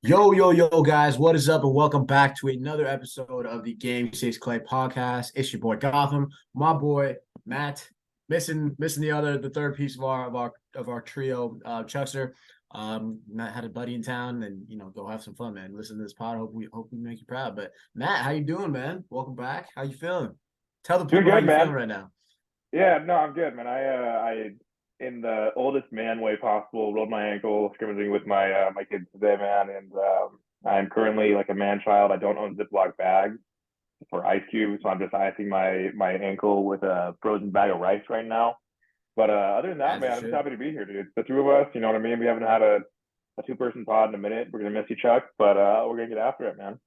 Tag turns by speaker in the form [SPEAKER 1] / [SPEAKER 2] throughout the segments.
[SPEAKER 1] Yo, guys, what is up? And welcome back to another episode of the Game 6 Clay podcast. It's your boy Gotham, my boy Matt, missing the third piece of our trio, Chuckster. Matt had a buddy in town, and go have some fun, man. Listen to this pod. Hope we make you proud. But Matt, how you doing, man? Welcome back. How you feeling? Tell the
[SPEAKER 2] Doing
[SPEAKER 1] people how
[SPEAKER 2] good,
[SPEAKER 1] you feeling
[SPEAKER 2] man.
[SPEAKER 1] right now.
[SPEAKER 2] Yeah, no, I'm good, man. I in the oldest man way possible, rolled my ankle scrimmaging with my kids today, man, and I'm currently like a man child. I don't own Ziploc bags for ice cubes, so I'm just icing my ankle with a frozen bag of rice right now. But other than that,
[SPEAKER 1] As you
[SPEAKER 2] man, I'm just
[SPEAKER 1] should.
[SPEAKER 2] happy to be here, dude. It's the two of us, you know what I mean? We haven't had a two-person pod in a minute. We're gonna miss you, Chuck, but we're gonna get after it, man.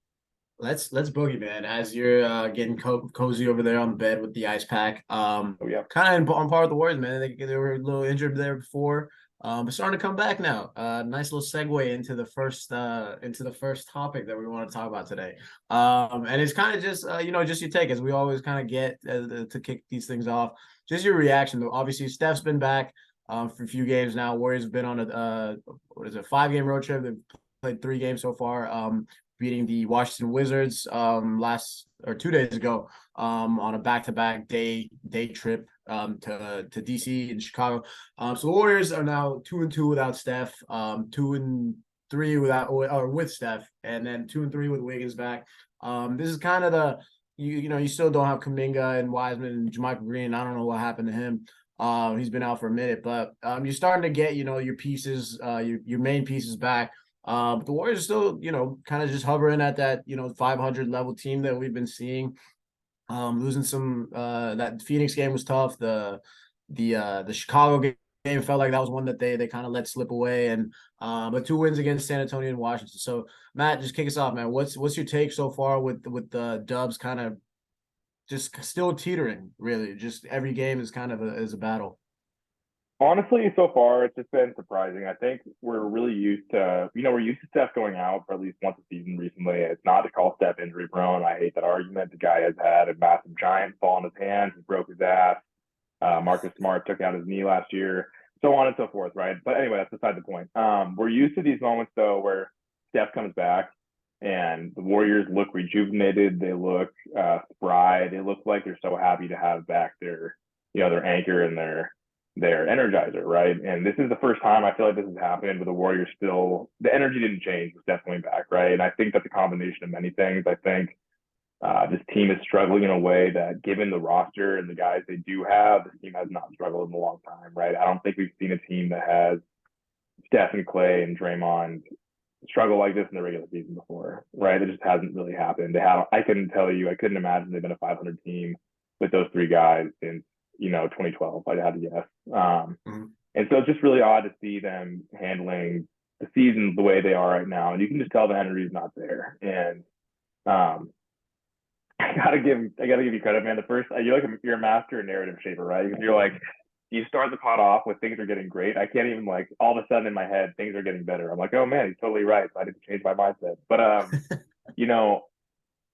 [SPEAKER 1] Let's boogie, man. As you're getting cozy over there on the bed with the ice pack.
[SPEAKER 2] Oh yeah.
[SPEAKER 1] Kind of on par with the Warriors, man. They were a little injured there before, but starting to come back now. Nice little segue into the first topic that we want to talk about today. And it's kind of just just your take, as we always kind of get to kick these things off. Just your reaction, though. Obviously, Steph's been back for a few games now. Warriors have been on a what is it, 5 game road trip. They've played 3 games so far. Beating the Washington Wizards last or 2 days ago on a back-to-back day trip to DC and Chicago. So the Warriors are now 2-2 without Steph, 2-3 without or with Steph, and then 2-3 with Wiggins back. This is kind of the you still don't have Kuminga and Wiseman and JaMychal Green. I don't know what happened to him. He's been out for a minute, but you're starting to get your pieces, your main pieces back. But the Warriors are still, kind of just hovering at that, 500 level team that we've been seeing. Losing some that Phoenix game was tough. The Chicago game felt like that was one that they kind of let slip away. And but 2 wins against San Antonio and Washington. So Matt, just kick us off, man. What's your take so far with the Dubs kind of just still teetering, really? Just every game is kind of is a battle.
[SPEAKER 2] Honestly, so far it's just been surprising. I think we're really used to, we're used to Steph going out for at least once a season recently. It's not to call Steph injury prone. I hate that argument. The guy has had a massive giant fall in his hands. He broke his ass. Marcus Smart took out his knee last year, so on and so forth, right? But anyway, that's beside the point. We're used to these moments though where Steph comes back and the Warriors look rejuvenated. They look spry. They look like they're so happy to have back their anchor and their energizer, right? And this is the first time I feel like this has happened with the Warriors still. The energy didn't change, it's definitely back, right? And I think that's a combination of many things. I think this team is struggling in a way that, given the roster and the guys they do have, this team has not struggled in a long time, right? I don't think we've seen a team that has Steph and Clay and Draymond struggle like this in the regular season before, right? It just hasn't really happened. I couldn't tell you, I couldn't imagine they've been a 500 team with those 3 guys since 2012. I'd have to guess.
[SPEAKER 1] Mhm.
[SPEAKER 2] And so it's just really odd to see them handling the season the way they are right now, and you can just tell the energy is not there. And um, I gotta give you credit, man. The first you're a master narrative shaper, right? Because you're like, you start the pot off with things are getting great. I can't even, like, all of a sudden in my head things are getting better. I'm like, oh man, he's totally right. So I need to change my mindset. But you know,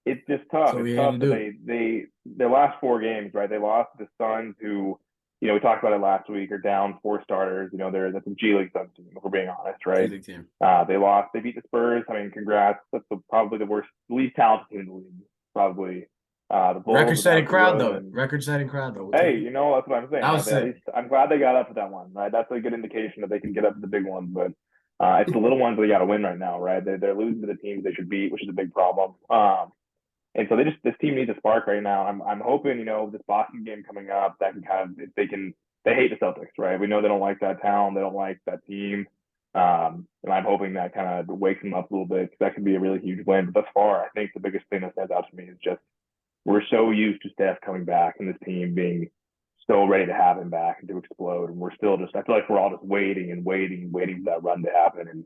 [SPEAKER 2] it's just tough.
[SPEAKER 1] So
[SPEAKER 2] It's
[SPEAKER 1] we had to
[SPEAKER 2] tough that
[SPEAKER 1] do it.
[SPEAKER 2] their last 4 games, right? They lost to the Suns, who, we talked about it last week, are down 4 starters. That's a G League Suns team, if we're being honest,
[SPEAKER 1] G
[SPEAKER 2] right?
[SPEAKER 1] League team.
[SPEAKER 2] They beat the Spurs. I mean, congrats. That's probably the worst, least talented team in the league, probably. The Bulls
[SPEAKER 1] Record-setting
[SPEAKER 2] without
[SPEAKER 1] crowd
[SPEAKER 2] Hero,
[SPEAKER 1] though.
[SPEAKER 2] and
[SPEAKER 1] Record-setting crowd though. We'll take
[SPEAKER 2] hey,
[SPEAKER 1] it.
[SPEAKER 2] that's what I'm saying,
[SPEAKER 1] That
[SPEAKER 2] right?
[SPEAKER 1] was
[SPEAKER 2] At
[SPEAKER 1] sick.
[SPEAKER 2] least I'm glad they got up to that one, right? That's a good indication that they can get up to the big ones, but it's the little ones that they got to win right now, right? They're losing to the teams they should beat, which is a big problem. And so this team needs a spark right now. I'm hoping, this Boston game coming up, that can kind of, if they hate the Celtics, right? We know they don't like that town, they don't like that team. And I'm hoping that kind of wakes them up a little bit, because that could be a really huge win. But thus far, I think the biggest thing that stands out to me is just, we're so used to Steph coming back and this team being so ready to have him back and to explode. And we're still just, I feel like we're all just waiting and waiting and waiting for that run to happen. And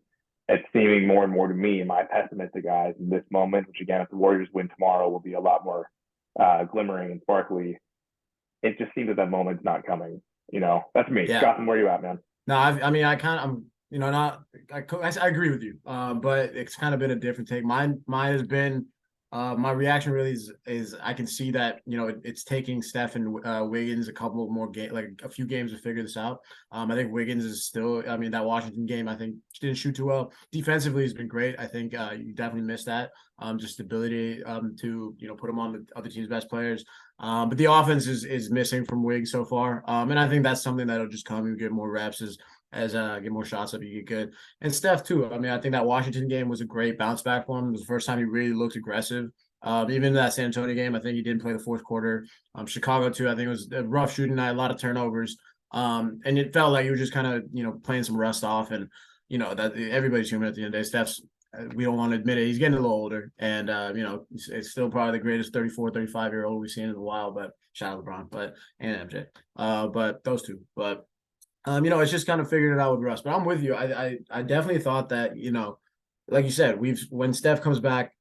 [SPEAKER 2] it's seeming more and more to me, my pessimistic eyes, in this moment, which again, if the Warriors win tomorrow, will be a lot more glimmering and sparkly. It just seems that moment's not coming. That's me.
[SPEAKER 1] Yeah.
[SPEAKER 2] Gotham, where you at, man?
[SPEAKER 1] No, I mean, I'm, not, I agree with you. But it's kind of been a different take. Mine has been, My reaction really is I can see that it's taking Steph and Wiggins a couple more like a few games to figure this out. I think Wiggins is still. I mean, that Washington game I think didn't shoot too well. Defensively, has been great. I think you definitely missed that. Just ability to put him on the other team's best players. But the offense is missing from Wiggs so far. And I think that's something that'll just come. You get more reps as get more shots up, you get good. And Steph too. I mean, I think that Washington game was a great bounce back for him. It was the first time he really looked aggressive. Even in that San Antonio game, I think he didn't play the fourth quarter. Chicago too, I think it was a rough shooting night, a lot of turnovers. And it felt like he was just kind of playing some rust off, and that everybody's human at the end of the day. Steph's we don't want to admit it, he's getting a little older, and it's still probably the greatest 34, 35-year-old we've seen in a while. But shout out LeBron, but and MJ, but those two, but it's just kind of figuring it out with Russ. But I'm with you. I definitely thought that, like you said, when Steph comes back,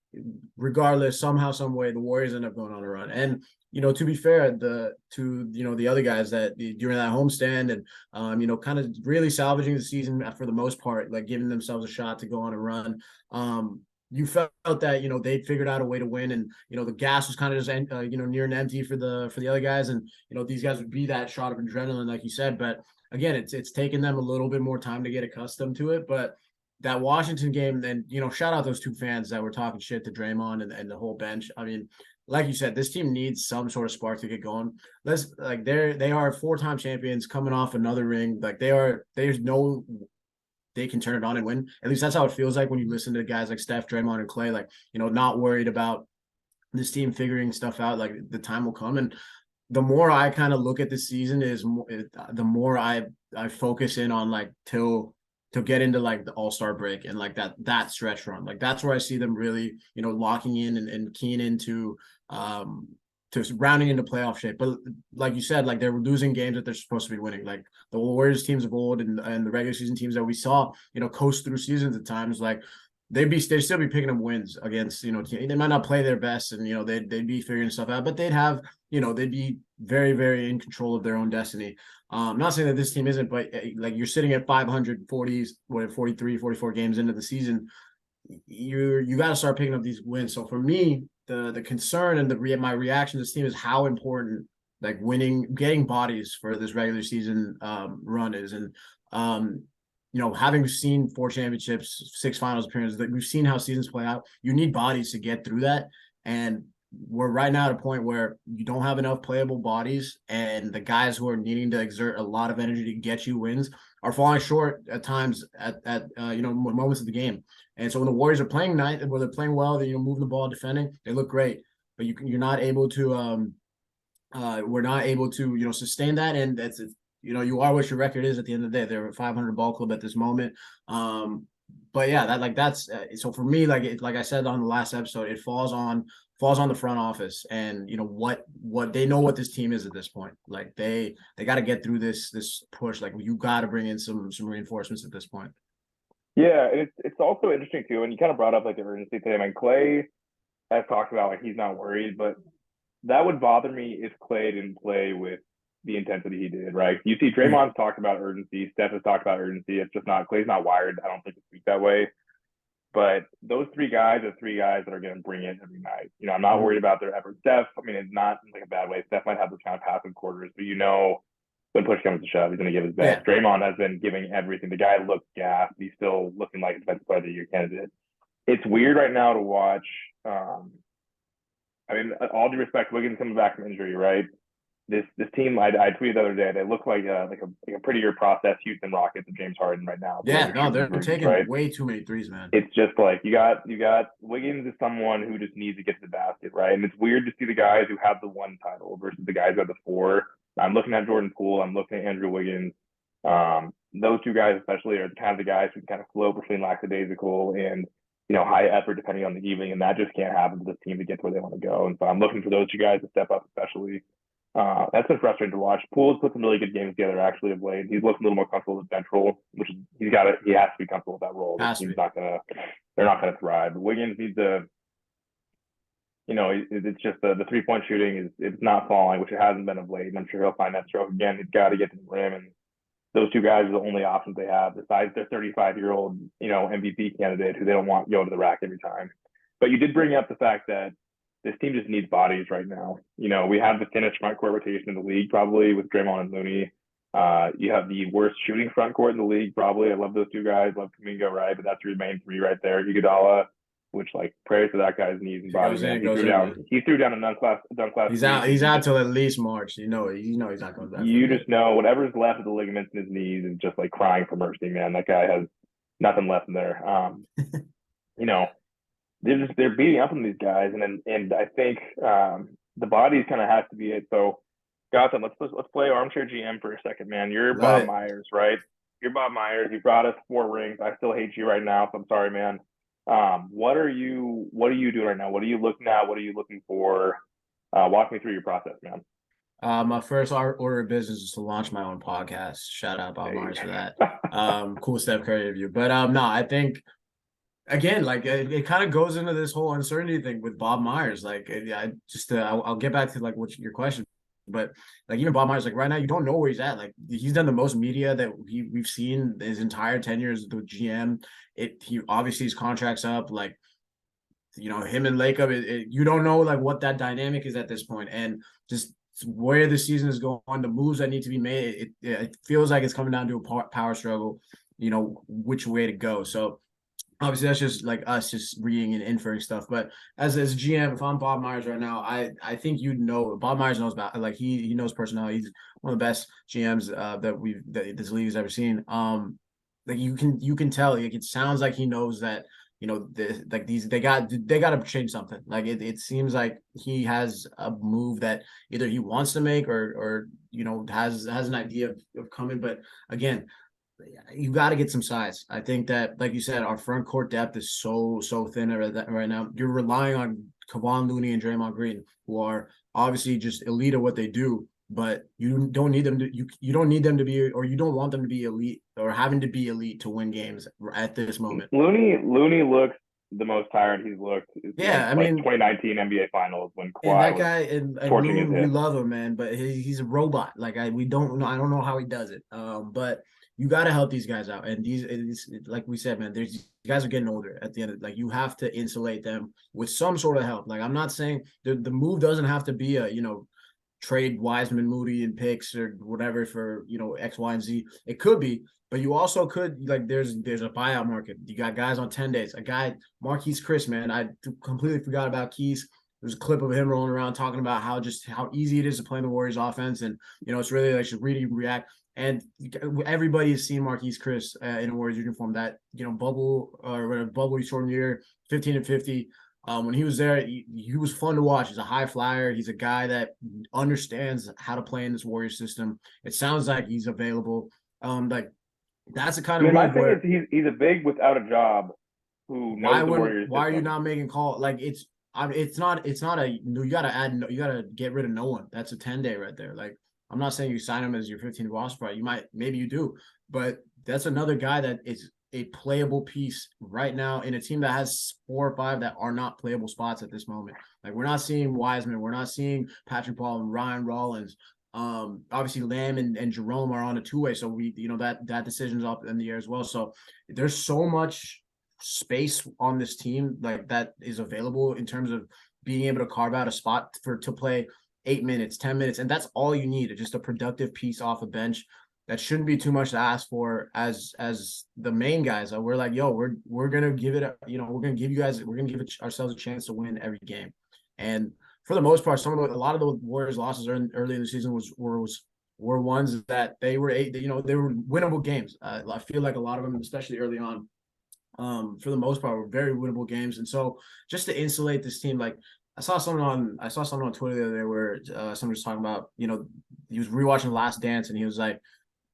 [SPEAKER 1] regardless, somehow, some way, the Warriors end up going on a run. And to be fair, the other guys that during that homestand and kind of really salvaging the season for the most part, like giving themselves a shot to go on a run. You felt that they figured out a way to win, and the gas was kind of just near and empty for the other guys, and these guys would be that shot of adrenaline, like you said. But again, it's taken them a little bit more time to get accustomed to it. But that Washington game, and shout out those two fans that were talking shit to Draymond and the whole bench. I mean, like you said, this team needs some sort of spark to get going. They are 4-time champions coming off another ring. Like there's no they can turn it on and win. At least that's how it feels like when you listen to guys like Steph, Draymond, and Clay. Like not worried about this team figuring stuff out. Like the time will come, and the more I kind of look at this season the more I focus in on like till to get into like the all-star break and like that stretch run. Like that's where I see them really, locking in and keying into to rounding into playoff shape. But like you said, like they're losing games that they're supposed to be winning. Like the Warriors teams of old and the regular season teams that we saw, coast through seasons at times, like they'd still be picking up wins against, they might not play their best and, they'd be figuring stuff out, but they'd be very, very in control of their own destiny. Not saying that this team isn't, but like you're sitting at 540s, 43, 44 games into the season. You got to start picking up these wins. So for me, the concern and my reaction to this team is how important like getting bodies for this regular season run is. And having seen 4 championships, 6 finals appearances, that we've seen how seasons play out. You need bodies to get through that, and we're right now at a point where you don't have enough playable bodies, and the guys who are needing to exert a lot of energy to get you wins are falling short at times at moments of the game. And so when the Warriors are playing where they're playing well, they're moving the ball, defending, they look great, but you're not able to we're not able to sustain that, and you are what your record is at the end of the day. They're a 500 ball club at this moment. But yeah, that's so for me, like I said on the last episode, it falls on the front office, and what they know what this team is at this point. Like they got to get through this push. Like you got to bring in some reinforcements at this point.
[SPEAKER 2] Yeah, it's also interesting too, and you kind of brought up like the urgency thing. I mean, Clay has talked about like he's not worried, but that would bother me if Clay didn't play with the intensity he did, right? You see Draymond's talked about urgency, Steph has talked about urgency. It's just not Clay's not wired. I don't think to speak that way. But those 3 guys are 3 guys that are going to bring it every night. I'm not worried about their effort. Steph, I mean, it's not in like a bad way. Steph might have those kind of passive quarters, but when push comes to shove, he's going to give his best. Yeah. Draymond has been giving everything. The guy looks gassed. He's still looking like a defensive player of the year candidate. It's weird right now to watch. I mean, all due respect, Wiggins coming back from injury, right? This team, I tweeted the other day, they look like a prettier processed Houston Rockets of James Harden right now.
[SPEAKER 1] Yeah, no, they're taking way too many threes, man.
[SPEAKER 2] It's just like you got Wiggins is someone who just needs to get to the basket, right? And it's weird to see the guys who have the 1 title versus the guys who have the 4. I'm looking at Jordan Poole, I'm looking at Andrew Wiggins. Those 2 guys especially are the kind of the guys who kind of float between lackadaisical and high effort depending on the evening, and that just can't happen for this team to get to where they want to go. And so I'm looking for those 2 guys to step up, especially. That's been frustrating to watch. Poole's put some really good games together actually of late. He's looking a little more comfortable with the bench role, which is he has to be comfortable with that role. This team's they're not gonna thrive. But Wiggins needs to, it's just the 3-point shooting it's not falling, which it hasn't been of late. And I'm sure he'll find that stroke again. He's got to get to the rim, and those 2 guys are the only options they have besides their 35-year-old MVP candidate who they don't want to go to the rack every time. But you did bring up the fact that this team just needs bodies right now. We have the thinnest front court rotation in the league, probably with Draymond and Looney. You have the worst shooting front court in the league, probably. I love those two guys. Love Kuminga, right? But that's your main three right there. Iguodala, which prayers to that guy's knees and body, man. He threw down a dunk class.
[SPEAKER 1] He's out. He's out till at least March. He's not coming back.
[SPEAKER 2] You just know whatever's left of the ligaments in his knees is just crying for mercy, man. That guy has nothing left in there. They're beating up on these guys, and I think the bodies kind of has to be it. So, Gautam, let's play armchair GM for a second, man. You're Bob Myers, right? You're Bob Myers. You brought us 4 rings. I still hate you right now, so I'm sorry, man. What are you doing right now? What are you looking at? What are you looking for? Walk me through your process, man.
[SPEAKER 1] My first order of business is to launch my own podcast. Shout out Bob Myers for that. Cool Steph Curry of you. But no, I think again, it kind of goes into this whole uncertainty thing with Bob Myers. I'll get back to what your question, but even Bob Myers, right now you don't know where he's at. He's done the most media that we've seen his entire tenure as the GM. He obviously his contract's up. Him and Lacob, you don't know what that dynamic is at this point, and just where the season is going, the moves that need to be made. It feels like it's coming down to a power struggle. Which way to go. So obviously that's just us just reading and inferring stuff. But as GM, if I'm Bob Myers right now, I think Bob Myers knows about he knows personality. He's one of the best GMs that this league has ever seen. You can tell it sounds like he knows that they got to change something. It seems like he has a move that either he wants to make or has an idea of coming. But again, you got to get some size. I think that, like you said, our front court depth is so thin right now. You're relying on Kevon Looney and Draymond Green, who are obviously just elite at what they do, but you don't need them to. You don't need them to be, or you don't want them to be elite or having to be elite to win games at this moment.
[SPEAKER 2] Looney looks the most tired he's looked.
[SPEAKER 1] Yeah,
[SPEAKER 2] 2019 NBA Finals when Kawhi
[SPEAKER 1] and that guy and
[SPEAKER 2] torching his
[SPEAKER 1] we love him, man, but he's a robot. I don't know how he does it. But you got to help these guys out. And like we said, man, these guys are getting older at the end of you have to insulate them with some sort of help. I'm not saying the move doesn't have to be a, trade Wiseman, Moody, and picks or whatever for, X, Y, and Z. It could be, but you also could, there's a buyout market. You got guys on 10 days. A guy, Marquise Chris, man, I completely forgot about Keys. There's a clip of him rolling around talking about how easy it is to play in the Warriors offense. And, it's really should really react. And everybody has seen Marquise Chris in a Warriors uniform. That bubble shortened year, 15 and 50. When he was there, he was fun to watch. He's a high flyer. He's a guy that understands how to play in this Warriors system. It sounds like he's available. That's the kind of.
[SPEAKER 2] My thing is he's a big without a job who knows the Warriors.
[SPEAKER 1] Why are you not making call? It's not you gotta get rid of no one. That's a 10-day right there. I'm not saying you sign him as your 15th roster spot. Maybe you do, but that's another guy that is a playable piece right now in a team that has 4 or 5 that are not playable spots at this moment. We're not seeing Wiseman, we're not seeing Patrick Paul and Ryan Rollins. Obviously Lamb and Jerome are on a 2-way, so we that decision's up in the air as well. So there's so much space on this team that is available in terms of being able to carve out a spot to play 8 minutes, 10 minutes, and that's all you need. Just a productive piece off a bench. That shouldn't be too much to ask for as the main guys. We're we're gonna give it. We're gonna give ourselves a chance to win every game. And for the most part, a lot of the Warriors' losses early in the season were ones that they were winnable games. I feel like a lot of them, especially early on, for the most part, were very winnable games. And so just to insulate this team, I saw something on Twitter the other day where someone was talking about, he was rewatching The Last Dance and he was like,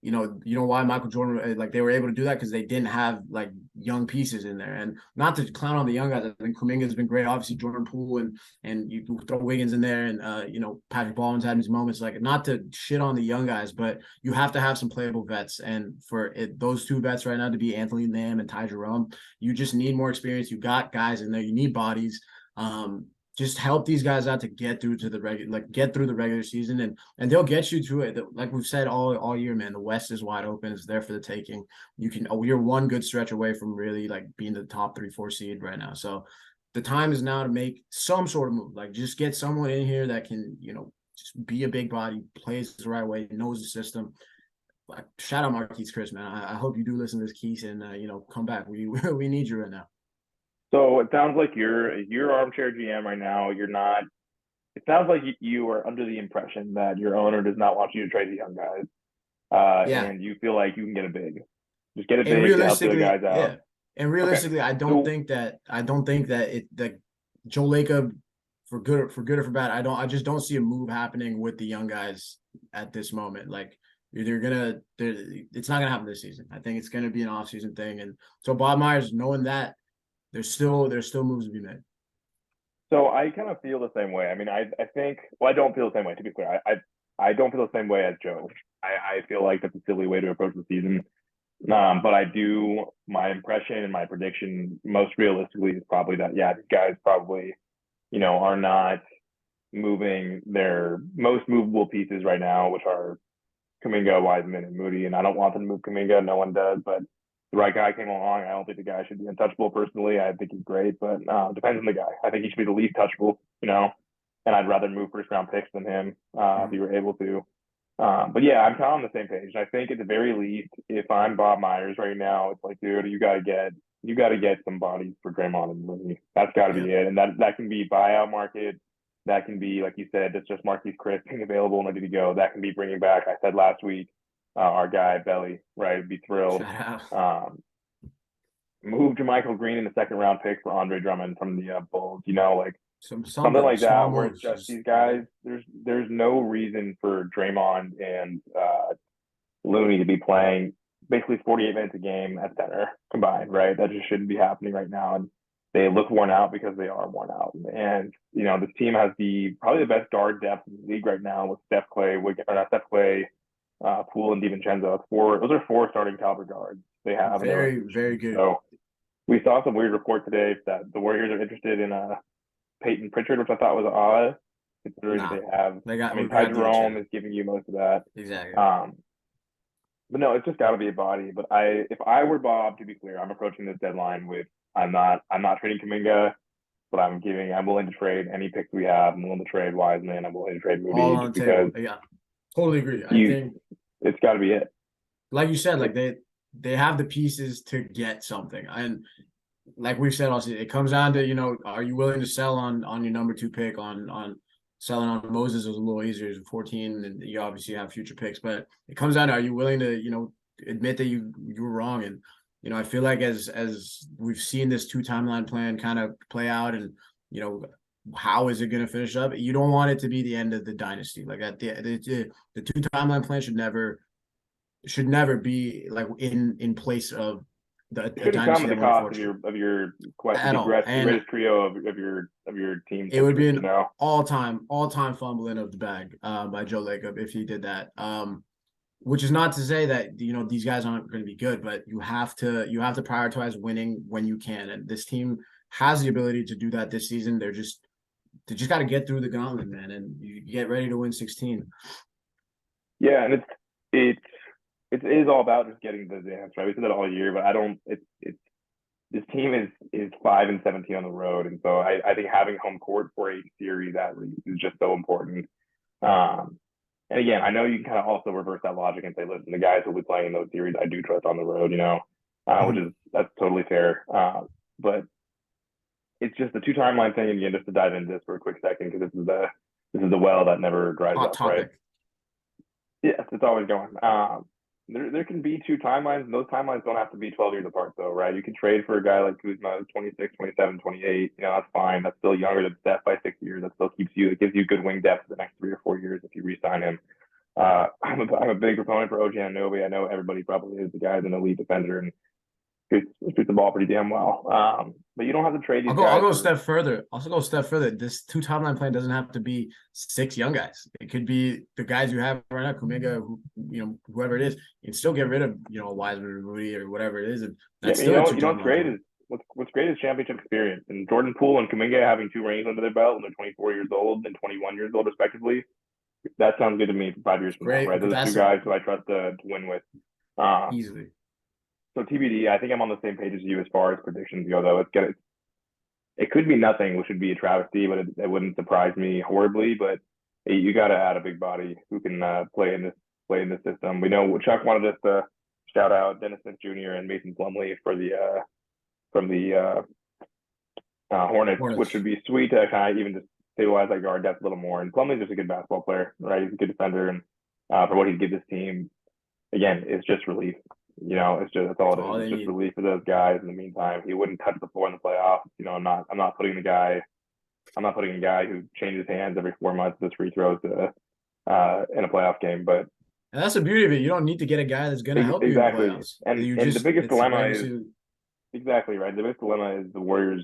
[SPEAKER 1] why Michael Jordan, they were able to do that because they didn't have young pieces in there. And not to clown on the young guys, I think Kuminga has been great. Obviously Jordan Poole and you throw Wiggins in there and Patrick Baldwin's had his moments. Not to shit on the young guys, but you have to have some playable vets. And for those 2 vets right now to be Anthony Lamb and Ty Jerome, you just need more experience. You got guys in there. You need bodies. Just help these guys out to get through to the regular season, and they'll get you to it. Like we've said all year, man, the West is wide open. It's there for the taking. You're one good stretch away from really being the top 3-4 seed right now. So the time is now to make some sort of move. Like just get someone in here that can, just be a big body, plays the right way, knows the system. Like, shout out Marquise Chris, man. I hope you do listen to this, Keith, and come back. We need you right now.
[SPEAKER 2] So it sounds like you're armchair GM right now. You're not. It sounds like you are under the impression that your owner does not want you to trade the young guys,
[SPEAKER 1] Yeah,
[SPEAKER 2] and you feel like you can get a big, just get a
[SPEAKER 1] and
[SPEAKER 2] big to help the other
[SPEAKER 1] realistically,
[SPEAKER 2] guys out.
[SPEAKER 1] yeah, and
[SPEAKER 2] Okay,
[SPEAKER 1] realistically,
[SPEAKER 2] so
[SPEAKER 1] I don't think that Joe Lacob, for good or for bad, I just don't see a move happening with the young guys at this moment. Like it's not gonna happen this season. I think it's gonna be an off season thing, and so Bob Myers, knowing that, there's still moves to be made.
[SPEAKER 2] So I kind of feel the same way. I mean, I think, well, I don't feel the same way, to be clear. I don't feel the same way as Joe. I feel like that's a silly way to approach the season. But I do, my impression and my prediction most realistically is probably that, yeah, these guys probably, are not moving their most movable pieces right now, which are Kuminga, Wiseman, and Moody. And I don't want them to move Kuminga. No one does, but the right guy came along. I don't think the guy should be untouchable personally. I think he's great, but depends on the guy. I think he should be the least touchable, and I'd rather move first round picks than him if you were able to. But yeah, I'm kind of on the same page. I think at the very least, if I'm Bob Myers right now, it's like, dude, you gotta get some bodies for Draymond and Looney. That's got to
[SPEAKER 1] Yeah,
[SPEAKER 2] be it, and that can be buyout market. That can be, like you said, it's just Marquise Chris being available and ready to go. That can be bringing back. I said last week, our guy Belly, right, would be thrilled.
[SPEAKER 1] shout out.
[SPEAKER 2] Move Michael Green in the second round pick for Andre Drummond from the Bulls. Like something
[SPEAKER 1] Something
[SPEAKER 2] like that,
[SPEAKER 1] small
[SPEAKER 2] where it's
[SPEAKER 1] moves,
[SPEAKER 2] just
[SPEAKER 1] just
[SPEAKER 2] these guys. There's no reason for Draymond and Looney to be playing basically 48 minutes a game at center combined, right? That just shouldn't be happening right now. And they look worn out because they are worn out. And this team has probably the best guard depth in the league right now with Steph Clay, or not Steph Clay, Poole, and DiVincenzo. Those are four starting caliber guards they have in their
[SPEAKER 1] very, very good.
[SPEAKER 2] so we saw some weird report today that the Warriors are interested in Peyton Pritchard, which I thought was odd, considering that
[SPEAKER 1] Nah,
[SPEAKER 2] they have. I
[SPEAKER 1] we
[SPEAKER 2] mean, Ty
[SPEAKER 1] got
[SPEAKER 2] Jerome
[SPEAKER 1] DHA.
[SPEAKER 2] is giving you most of that.
[SPEAKER 1] Exactly.
[SPEAKER 2] But no, it's just got to be a body. But if I were Bob, to be clear, I'm approaching this deadline with I'm not trading Kuminga, but I'm willing to trade any picks we have. I'm willing to trade Wiseman. I'm willing to trade
[SPEAKER 1] All
[SPEAKER 2] Moody
[SPEAKER 1] on
[SPEAKER 2] just
[SPEAKER 1] the
[SPEAKER 2] because
[SPEAKER 1] table. Yeah, totally agree. I
[SPEAKER 2] you,
[SPEAKER 1] think,
[SPEAKER 2] it's got to be it.
[SPEAKER 1] like you said, like they have the pieces to get something, and like we've said also, it comes down to are you willing to sell on your number two pick on selling on Moses was a little easier. It's 14, and you obviously have future picks, but it comes down to are you willing to admit that you were wrong. And I feel like as we've seen this two timeline plan kind of play out, and how is it going to finish up? You don't want it to be the end of the dynasty. Like at the two timeline plan should never be like in place of
[SPEAKER 2] It
[SPEAKER 1] a
[SPEAKER 2] shouldn't come
[SPEAKER 1] dynasty
[SPEAKER 2] at the
[SPEAKER 1] that will
[SPEAKER 2] cost
[SPEAKER 1] unfortunately
[SPEAKER 2] of your quest to
[SPEAKER 1] at
[SPEAKER 2] be
[SPEAKER 1] all.
[SPEAKER 2] the
[SPEAKER 1] And
[SPEAKER 2] greatest trio of your team's
[SPEAKER 1] it would be
[SPEAKER 2] history.
[SPEAKER 1] an all time fumbling of the bag by Joe Lacob if he did that. Which is not to say that these guys aren't going to be good, but you have to prioritize winning when you can. And this team has the ability to do that this season. They just got to get through the gauntlet, man, and you get ready to win 16.
[SPEAKER 2] Yeah, and it is all about just getting the dance, right? We said that all year, but I don't. It's this team is 5-17 on the road, and so I think having home court for a series at least is just so important. And again, I know you can kind of also reverse that logic and say, listen, the guys who will be playing those series, I do trust on the road, which is that's totally fair. But it's just the two timeline thing again, just to dive into this for a quick second, because this is the well that never dries
[SPEAKER 1] Hot
[SPEAKER 2] up, right?
[SPEAKER 1] topic.
[SPEAKER 2] Yes, it's always going. There can be two timelines, and those timelines don't have to be 12 years apart, though, right? You can trade for a guy like Kuzma, 26, 27, 28. That's fine. That's still younger than Steph by 6 years. That still it gives you good wing depth for the next 3 or 4 years if you re-sign him. I'm a big proponent for OG Anunoby. I know everybody probably is. The guy's an elite defender and shoots the ball pretty damn well. But you don't have to trade these guys.
[SPEAKER 1] I'll go a step further. This two timeline plan doesn't have to be 6 young guys. It could be the guys you have right now, Kuminga, whoever it is. You can still get rid of Wiseman or Moody or whatever it is, and that's still a two timeline
[SPEAKER 2] great
[SPEAKER 1] plan.
[SPEAKER 2] is what's great is championship experience. And Jordan Poole and Kuminga having 2 rings under their belt when they're 24 years old and 21 years old respectively. That sounds good to me for 5 years from now, right? Those are two guys who I trust to win with.
[SPEAKER 1] Easily.
[SPEAKER 2] So TBD, I think I'm on the same page as you as far as predictions go, though. it could be nothing, which would be a travesty, but it wouldn't surprise me horribly. But you got to add a big body who can play in this system. We know Chuck wanted us to shout out Dennis Smith Jr. and Mason Plumlee for the from the Hornets, which would
[SPEAKER 1] Hornets.
[SPEAKER 2] be sweet to kind of even just stabilize that guard depth a little more. And Plumlee's just a good basketball player, right? He's a good defender, and for what he'd give this team, again, it's just relief. That's all
[SPEAKER 1] That's
[SPEAKER 2] it
[SPEAKER 1] all
[SPEAKER 2] is.
[SPEAKER 1] they
[SPEAKER 2] It's just
[SPEAKER 1] need.
[SPEAKER 2] relief for those guys. In the meantime, he wouldn't touch the floor in the playoffs. I'm not putting a guy who changes hands every 4 months with free throws in a playoff game. But
[SPEAKER 1] And that's the beauty of it. You don't need to get a guy that's going to help you in the
[SPEAKER 2] exactly,
[SPEAKER 1] playoffs.
[SPEAKER 2] and
[SPEAKER 1] You
[SPEAKER 2] the
[SPEAKER 1] just
[SPEAKER 2] biggest
[SPEAKER 1] it's
[SPEAKER 2] dilemma
[SPEAKER 1] very
[SPEAKER 2] is
[SPEAKER 1] soon.
[SPEAKER 2] exactly right. The biggest dilemma is the Warriors,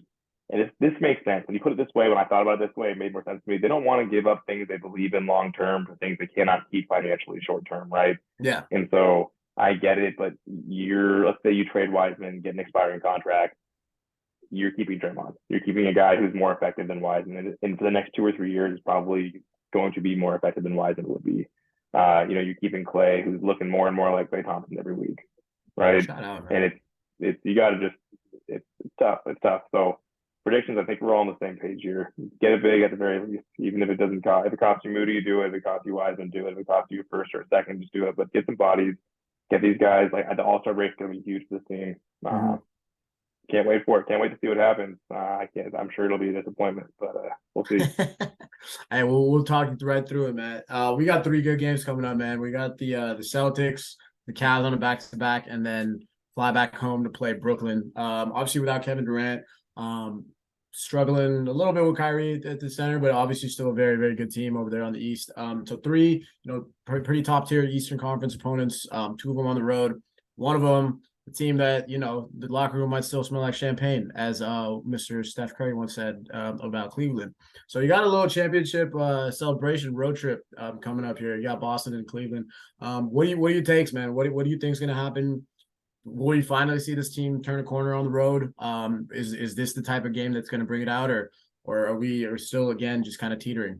[SPEAKER 2] and this makes sense when you put it this way. When I thought about it this way, it made more sense to me. They don't want to give up things they believe in long term for things they cannot keep financially short term, right?
[SPEAKER 1] Yeah.
[SPEAKER 2] And so I get it, but let's say you trade Wiseman, get an expiring contract, you're keeping Draymond. You're keeping a guy who's more effective than Wiseman, and for the next 2 or 3 years, is probably going to be more effective than Wiseman would be. You're keeping Clay, who's looking more and more like Clay Thompson every week, right?
[SPEAKER 1] Shout out, man.
[SPEAKER 2] And it's you got to just it's tough. It's tough. So predictions, I think we're all on the same page here. Get it big at the very least, even if it doesn't cost. If it costs you Moody, do it. If it costs you Wiseman, do it. If it costs you a first or a second, just do it. But get some bodies. Get these guys. Like the All Star break is going to be huge for this team.
[SPEAKER 1] Mm-hmm.
[SPEAKER 2] Can't wait for it. Can't wait to see what happens. I can't. I'm sure it'll be a disappointment, but we'll see.
[SPEAKER 1] Hey, we'll talk right through it, man. We got 3 good games coming up, man. We got the Celtics, the Cavs on a back-to-back, and then fly back home to play Brooklyn. Obviously without Kevin Durant, struggling a little bit with Kyrie at the center, but obviously still a very, very good team over there on the East. So 3, pretty top tier Eastern Conference opponents. 2 of them on the road. One of them, the team that the locker room might still smell like champagne, as Mr. Steph Curry once said about Cleveland. So you got a little championship celebration road trip coming up here. You got Boston and Cleveland. What do you takes, man? What do you think is going to happen? Will you finally see this team turn a corner on the road? Is this the type of game that's going to bring it out, or are still again just kind of teetering?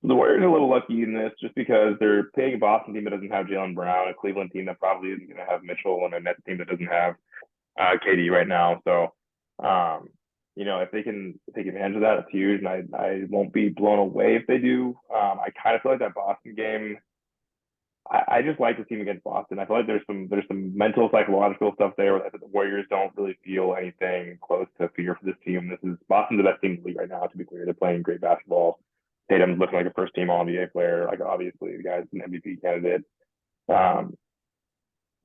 [SPEAKER 2] The Warriors are a little lucky in this just because they're playing a Boston team that doesn't have Jalen Brown, a Cleveland team that probably isn't going to have Mitchell, and a Nets team that doesn't have KD right now. So, if they can take advantage of that, it's huge, and I won't be blown away if they do. I kind of feel like that Boston game. I just like the team against Boston. I feel like there's some mental psychological stuff there where the Warriors don't really feel anything close to fear for this team. This is Boston's the best team in the league right now. To be clear, they're playing great basketball. Tatum's looking like a first team All NBA player. Like obviously the guy's an MVP candidate. Um,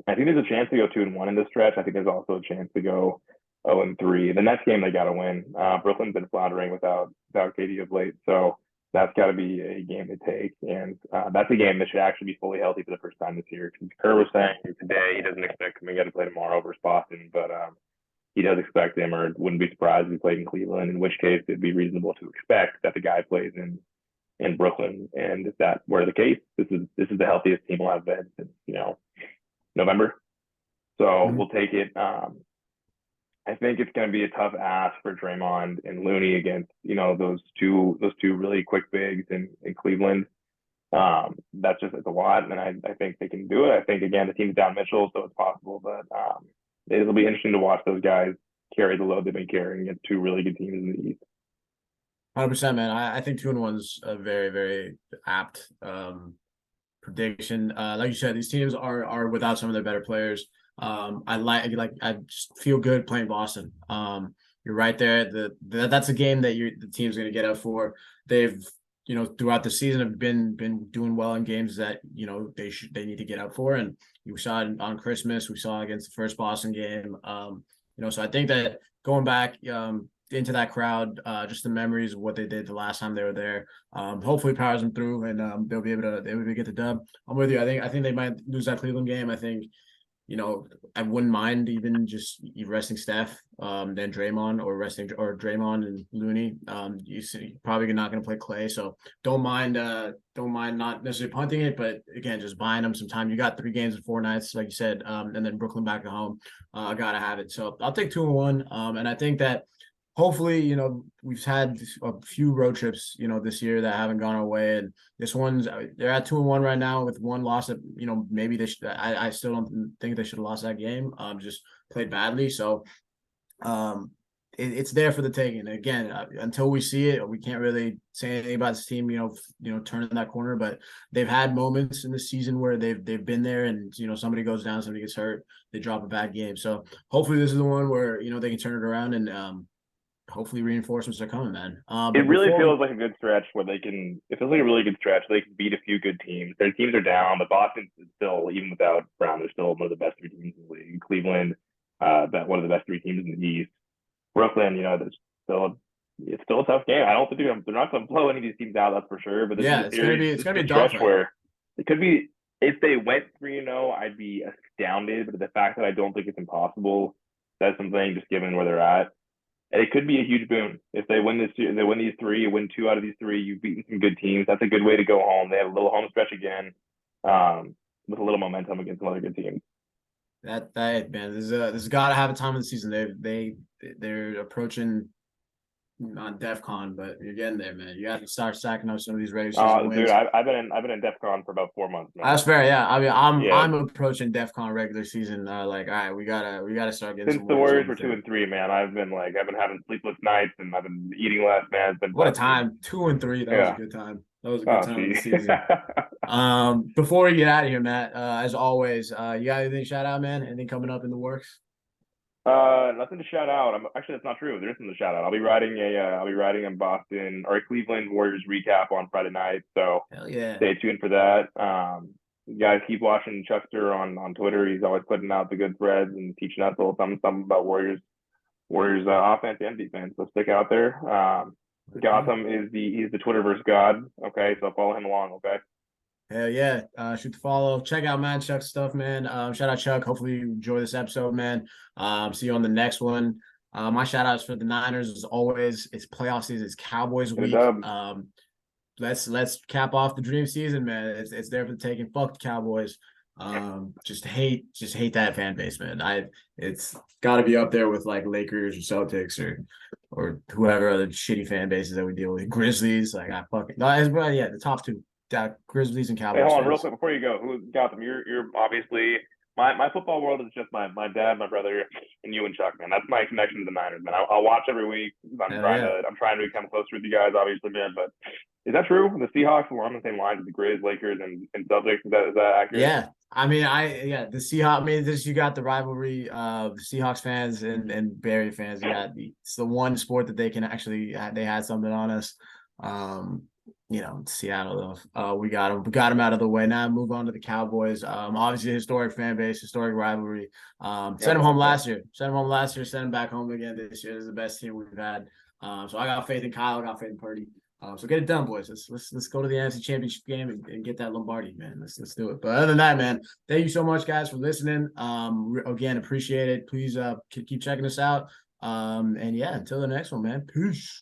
[SPEAKER 2] I think there's a chance to go 2-1 in this stretch. I think there's also a chance to go 0-3. The next game they got to win. Brooklyn's been floundering without KD of late, so that's got to be a game to take. And that's a game that should actually be fully healthy for the first time this year. Because Kerr was saying today he doesn't expect Kuminga to play tomorrow versus Boston, but he does expect him, or wouldn't be surprised if he played in Cleveland. In which case, it'd be reasonable to expect that the guy plays in Brooklyn. And if that were the case, this is the healthiest team we'll have been since November. So we'll take it. I think it's going to be a tough ask for Draymond and Looney against those two really quick bigs in Cleveland. It's a lot, and I think they can do it. I think again the team's down Mitchell, so it's possible, but it'll be interesting to watch those guys carry the load they've been carrying against 2 really good teams in the East.
[SPEAKER 1] 100%, man. I think 2-1's a very, very apt prediction. Like you said, these teams are without some of their better players. I just feel good playing Boston. You're right there. That's a game that the team's going to get up for. They've throughout the season have been doing well in games that they need to get up for, and you saw it on Christmas. We saw it against the first Boston game. So I think that going back into that crowd, just the memories of what they did the last time they were there, hopefully powers them through, and they'll be able to get the dub. I'm with you. I think they might lose that Cleveland game. I think I wouldn't mind even just resting Steph, then Draymond, or Draymond and Looney. You're probably not going to play Clay, so don't mind not necessarily punting it, but again, just buying them some time. You got 3 games in 4 nights, like you said, and then Brooklyn back at home. I gotta have it, so I'll take 2-1. And I think that hopefully, we've had a few road trips, this year that haven't gone our way, and this one's they're at 2-1 right now with 1 loss. That maybe they should. I still don't think they should have lost that game. Just played badly. So, it's there for the taking. Again, until we see it, we can't really say anything about this team. Turning that corner. But they've had moments in the season where they've been there, and somebody goes down, somebody gets hurt, they drop a bad game. So hopefully this is the one where they can turn it around, and hopefully reinforcements are coming, man.
[SPEAKER 2] It
[SPEAKER 1] But
[SPEAKER 2] really
[SPEAKER 1] before we,
[SPEAKER 2] feels like a good stretch where they can. It feels like a really good stretch. They can beat a few good teams. Their teams are down, but Boston is still, even without Brown, they're still one of the best three teams in the league. Cleveland, that one of the best three teams in the East. Brooklyn, there's still it's still a tough game. I don't think they're not going to blow any of these teams out, that's for sure. But this is
[SPEAKER 1] yeah,
[SPEAKER 2] a series,
[SPEAKER 1] it's
[SPEAKER 2] this
[SPEAKER 1] gonna
[SPEAKER 2] is
[SPEAKER 1] be
[SPEAKER 2] a
[SPEAKER 1] a
[SPEAKER 2] stretch
[SPEAKER 1] dogfight.
[SPEAKER 2] where it could be. If they went 3-0, I'd be astounded. But the fact that I don't think it's impossible says something, just given where they're at. And it could be a huge boon if they win this. They win these three, win two out of these three. You've beaten some good teams. That's a good way to go home. They have a little home stretch again, with a little momentum against some other good teams.
[SPEAKER 1] That man, this has got to have a time of the season. They're approaching not DEF CON, but you're getting there, man. You got to start stacking up some of these regular season
[SPEAKER 2] Dude,
[SPEAKER 1] wins.
[SPEAKER 2] I've been in DEF CON for about 4 months, man.
[SPEAKER 1] That's fair, yeah. I mean, I'm
[SPEAKER 2] Yeah,
[SPEAKER 1] I'm approaching DEF CON regular season. Like, all right, we gotta start getting
[SPEAKER 2] since
[SPEAKER 1] some
[SPEAKER 2] the
[SPEAKER 1] wins
[SPEAKER 2] Warriors
[SPEAKER 1] on
[SPEAKER 2] were two
[SPEAKER 1] the.
[SPEAKER 2] and three, man, I've been having sleepless nights and I've been eating less, man. It's been
[SPEAKER 1] What a
[SPEAKER 2] tough, dude.
[SPEAKER 1] time! 2-3. That was a
[SPEAKER 2] Yeah.
[SPEAKER 1] good time. That was a good
[SPEAKER 2] Oh,
[SPEAKER 1] time of the
[SPEAKER 2] gee.
[SPEAKER 1] season. Before we get out of here, Matt, as always, you got anything to shout out, man? Anything coming up in the works?
[SPEAKER 2] Nothing to shout out. Actually, that's not true. There is something to shout out. I'll be writing a Boston or a Cleveland Warriors recap on Friday night. So
[SPEAKER 1] Hell yeah.
[SPEAKER 2] stay tuned for that. You guys keep watching Chuckster on Twitter. He's always putting out the good threads and teaching us a little something about Warriors offense and defense. So stick out there. Gautam is he's the Twitterverse god. Okay, so follow him along. Okay.
[SPEAKER 1] Hell yeah. Shoot the follow. Check out Matt Chuck's stuff, man. Shout out Chuck. Hopefully you enjoy this episode, man. See you on the next one. My shout outs for the Niners as always. It's playoff season, it's Cowboys
[SPEAKER 2] Get a
[SPEAKER 1] week.
[SPEAKER 2] dub.
[SPEAKER 1] Let's cap off the dream season, man. It's there for the taking. Fuck the Cowboys. Just hate that fan base, man. It's gotta be up there with like Lakers or Celtics or whoever other shitty fan bases that we deal with. Grizzlies, like I fucking no, yeah, the top two. Grizzlies and
[SPEAKER 2] Hey,
[SPEAKER 1] Cowboys
[SPEAKER 2] hold on, real
[SPEAKER 1] fans.
[SPEAKER 2] quick before you go. Who got them? You're obviously my football world is just my dad, my brother, and you and Chuck, man. That's my connection to the Niners, man. I'll watch every week.
[SPEAKER 1] Hell yeah.
[SPEAKER 2] I'm trying to become closer with you guys, obviously, man. But is that true? The Seahawks were on the same lines as the Grizz, Lakers, and Celtics. Is that accurate?
[SPEAKER 1] Yeah. I mean, the Seahawks. I mean, you got the rivalry of Seahawks fans and Barry fans. It's the one sport that they can actually they had something on us. Seattle though. We got them out of the way. Now move on to the Cowboys. Obviously historic fan base, historic rivalry. Sent them home last year. Sent them home last year. Sent them back home again this year. This is the best team we've had. So I got faith in Kyle. I got faith in Purdy. So get it done, boys. Let's go to the NFC Championship game and get that Lombardi, man. Let's do it. But other than that, man, thank you so much, guys, for listening. Again, appreciate it. Please keep checking us out. And yeah, until the next one, man. Peace.